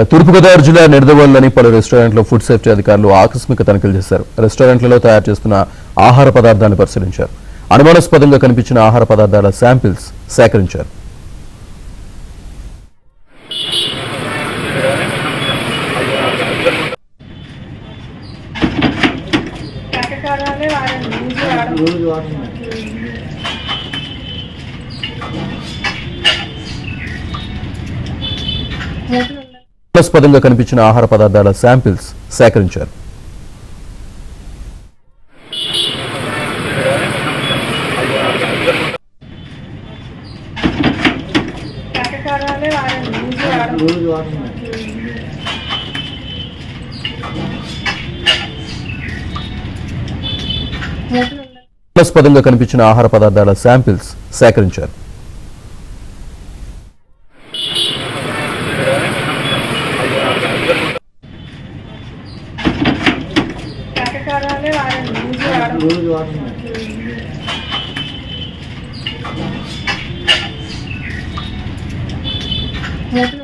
తూర్పుగోదావరి జిల్లా నిడదవోలులోని పలు రెస్టారెంట్లో ఫుడ్ సేఫ్టీ అధికారులు ఆకస్మిక తనిఖీలు చేశారు. రెస్టారెంట్లలో తయారు చేస్తున్న ఆహార పదార్థాలను పరిశీలించారు. అనుమానాస్పదంగా కనిపించిన ఆహార పదార్థాల శాంపిల్స్ సేకరించారు. అనుమానాస్పదంగా కనిపించిన ఆహార పదార్థాల శాంపిల్స్ సేకరించారు. అనుమానాస్పదంగా కనిపించిన ఆహార పదార్థాల శాంపిల్స్ సేకరించారు. వాటర్